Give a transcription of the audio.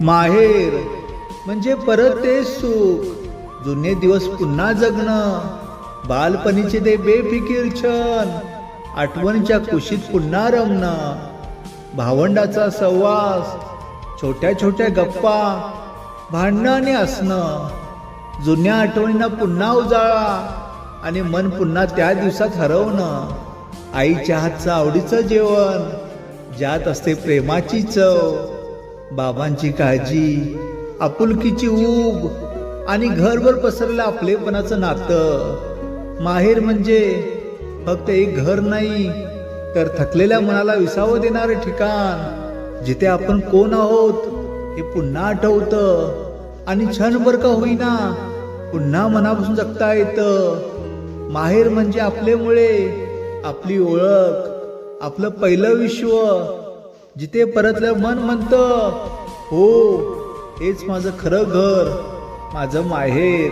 माहेर म्हणजे परत ते सुख, जुने दिवस पुन्हा जगणं, बालपणीचे ते बेफिकीर क्षण, आठवणीच्या कुशीत पुन्हा रमणं, भावंडाचा सहवास, छोट्या छोट्या गप्पा, भांडणाने असणं, जुन्या आठवणींना पुन्हा उजाळा आणि मन पुन्हा त्या दिवसात हरवणं, आईच्या हातचं आवडीचं जेवण ज्यात असते प्रेमाची चव, बाबांची काळजी, आपुलकीची ऊब आणि घरभर पसरलेलं आपलेपणाचं नातं. माहेर म्हणजे फक्त एक घर नाही, तर थकलेल्या मनाला विसावं देणारे ठिकाण, जिथे आपण कोण आहोत हे पुन्हा आठवतं आणि क्षणभर का होईना पुन्हा मनापासून जगता येतं. माहेर म्हणजे आपल्यामुळे आपली ओळख, आपलं पहिलं विश्व, जिथे परतलं मन म्हणतं, हो हेच माझं खरं घर, माझं माहेर.